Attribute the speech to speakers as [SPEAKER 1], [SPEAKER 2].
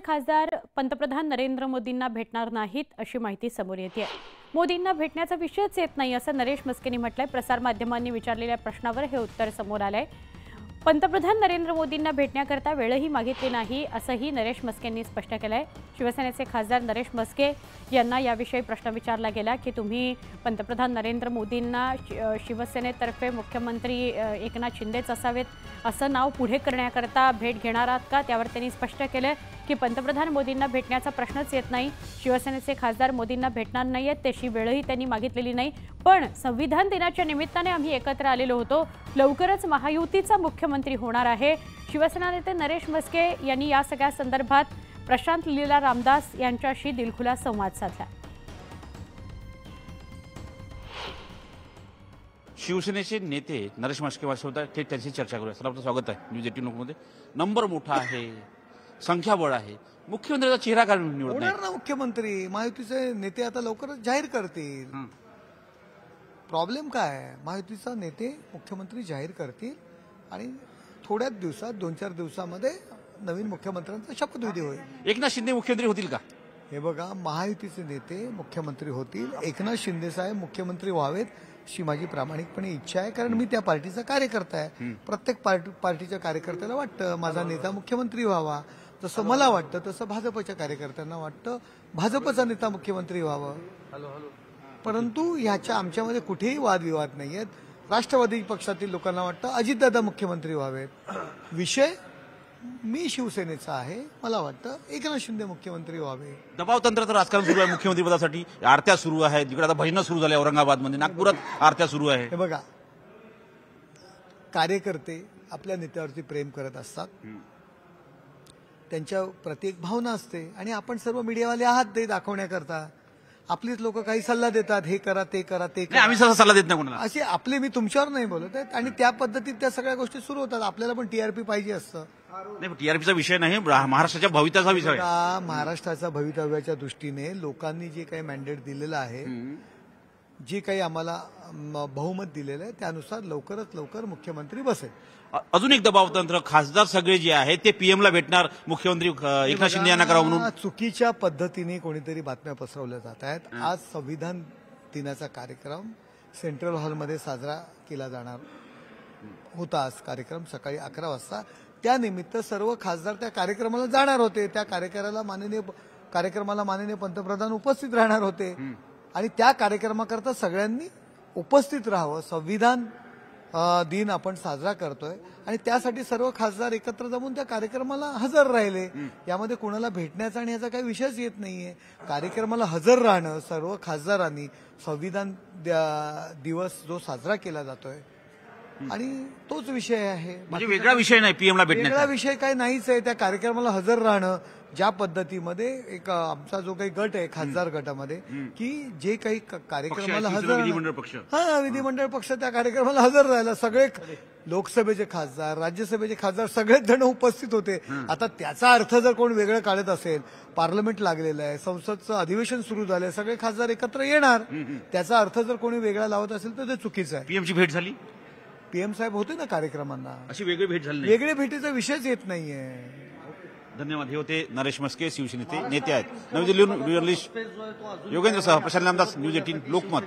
[SPEAKER 1] खासदार पंतप्रधान नरेंद्र मोदींना भेटणार नाहीत अशी माहिती समोर येते। मोदींना भेटण्याचा विषयच येत नाही असं नरेश मस्केंनी म्हटलंय। प्रसारमाध्यमांनी विचारलेल्या प्रश्नावर हे उत्तर समोर आलंय। पंतप्रधान नरेंद्र मोदींना भेटण्याकरता वेळही मागितली नाही असंही नरेश मस्केंनी स्पष्ट केलंय। शिवसेनेचे खासदार नरेश मस्के यांना याविषयी प्रश्न विचारला गेला की तुम्ही पंतप्रधान नरेंद्र मोदींना शिवसेनेतर्फे मुख्यमंत्री एकनाथ शिंदेच असावेत असं नाव पुढे करण्याकरता भेट घेणार आहात का, त्यावर त्यांनी स्पष्ट केलं की पंतप्रधान मोदींना भेटण्याचा प्रश्नच येत नाही। शिवसेनेचे खासदार मोदींना भेटणार नाहीत, त्याची वेळही त्यांनी मागितलेली नाही, पण संविधान दिनाच्या निमित्ताने आम्ही एकत्र आलेलो होतो। लवकरच महायुतीचा मुख्यमंत्री होणार आहे। शिवसेना नेते नरेश मस्के यांनी या सगळ्या संदर्भात प्रशांत लीला रामदास यांच्याशी दिलखुलास संवाद साधला।
[SPEAKER 2] शिवसेनेचे नेते नरेश मस्के थेट त्यांची चर्चा करूया। सर, आपलं स्वागत आहे न्यूज 18 मध्ये। नंबर मोठा आहे, संख्याबळ आहे, मुख्यमंत्र्याचा चेहरा काय निवडत नाही
[SPEAKER 3] ना। मुख्यमंत्री महायुतीचे नेते आता लवकरच जाहीर करतील। प्रॉब्लेम काय आहे, महायुतीचा नेते मुख्यमंत्री जाहीर करतील आणि थोड्याच दिवसात 2-4 दिवसामध्ये नवीन मुख्यमंत्र्यांचा शपथविधी होईल।
[SPEAKER 2] एकनाथ शिंदे मुख्यमंत्री होतील का?
[SPEAKER 3] हे बघा, महायुतीचे नेते मुख्यमंत्री होतील, एकनाथ शिंदे साहेब मुख्यमंत्री व्हावेत अशी माझी प्रामाणिकपणे इच्छा आहे, कारण मी त्या पार्टीचा कार्यकर्ता आहे। प्रत्येक पार्टीच्या कार्यकर्त्याला वाटतं माझा नेता मुख्यमंत्री व्हावा, जसं मला वाटतं तसं भाजपच्या कार्यकर्त्यांना वाटतं भाजपचा नेता मुख्यमंत्री व्हावं। परंतु ह्याच्या आमच्यामध्ये कुठेही वादविवाद नाही आहेत। राष्ट्रवादी पक्षातील लोकांना वाटतं अजितदादा मुख्यमंत्री व्हावेत। विषय मी शिवसेनेचा आहे, मला वाटतं एकनाथ शिंदे मुख्यमंत्री व्हावे।
[SPEAKER 2] दबाव तंत्राचं राजकारण सुरू आहे मुख्यमंत्री पदासाठी। आरत्या सुरू आहेत, जिकडे आता भजनं सुरू झाले औरंगाबादमध्ये, नागपुरात आरत्या सुरू आहे।
[SPEAKER 3] हे बघा, कार्यकर्ते आपल्या नेत्यावरती प्रेम करत असतात, त्यांच्या प्रत्येक भावना असते आणि आपण सर्व मीडियावाले आहात ते दाखवण्याकरता। आपलीच लोक काही सल्ला देतात, हे करा ते करा ते करा,
[SPEAKER 2] आम्ही सहसा सल्ला देत नाही कोणाला
[SPEAKER 3] असे आपले, मी तुमच्यावर नाही बोलत आहे, आणि त्या पद्धतीत त्या सगळ्या गोष्टी सुरू होतात। आपल्याला पण टीआरपी पाहिजे असतं।
[SPEAKER 2] नाही, टीआरपीचा विषय नाही, महाराष्ट्राच्या भवितव्याचा विषय आहे।
[SPEAKER 3] महाराष्ट्राच्या भवितव्याच्या दृष्टीने लोकांनी जे काही मॅन्डेट दिलेलं आहे, जे काही आम्हाला बहुमत दिलेलं आहे, त्यानुसार लवकरात लवकर मुख्यमंत्री बसेल।
[SPEAKER 2] अजून एक दबाव तंत्र, खासदार सगळे जे आहेत ते पीएमला भेटणार, मुख्यमंत्री एकनाथ शिंदे यांना करावं म्हणून
[SPEAKER 3] चुकीच्या पद्धतीने कोणीतरी बातम्या पसरवल्या जात आहेत। आज संविधान दिनाचा कार्यक्रम सेंट्रल हॉलमध्ये साजरा केला जाणार होता। आज कार्यक्रम सकाळी 11 वाजता, त्यानिमित्त सर्व खासदार त्या कार्यक्रमाला जाणार होते। त्या कार्यक्रमाला माननीय पंतप्रधान उपस्थित राहणार होते आणि त्या कार्यक्रमाकरता सगळ्यांनी उपस्थित राहावं। संविधान दिन आपण साजरा करतोय आणि त्यासाठी सर्व खासदार एकत्र जमून त्या कार्यक्रमाला हजर राहिले। यामध्ये कोणाला भेटण्याचा आणि याचा काही विषयच येत नाहीये। कार्यक्रमाला हजर राहणं सर्व खासदारांनी, संविधान दिवस जो साजरा केला जातोय आणि तोच विषय आहे,
[SPEAKER 2] म्हणजे वेगळा विषय नाही पीएमला भेटण्याचा।
[SPEAKER 3] वेगळा विषय काही नाहीच आहे। त्या कार्यक्रमाला हजर राहणं, ज्या पद्धतीमध्ये एक आमचा जो काही गट आहे खासदार गटामध्ये, की जे काही कार्यक्रमाला हजर, विधिमंडळ पक्ष त्या कार्यक्रमाला हजर राहिला, सगळे लोकसभेचे खासदार, राज्यसभेचे खासदार सगळेच जण उपस्थित होते। आता त्याचा अर्थ जर कोण वेगळं काढत असेल, पार्लमेंट लागलेलं आहे, संसदचं अधिवेशन सुरू झालंय, सगळे खासदार एकत्र येणार, त्याचा अर्थ जर कोणी वेगळा लावत असेल तर ते चुकीचं आहे।
[SPEAKER 2] पीएमची भेट झाली,
[SPEAKER 3] पीएम साहेब होते ना कार्यक्रमांना,
[SPEAKER 2] अशी वेगळी भेट झाली,
[SPEAKER 3] वेगळ्या भेटीचा विषयच येत नाहीये।
[SPEAKER 2] धन्यवाद। हे होते नरेश मस्के, शिवसेनेचे नेते आहेत। नवी दिल्लीहून जर्नलिस्ट योगेंद्र सह प्रशांत रामदास, न्यूज 18 लोकमत।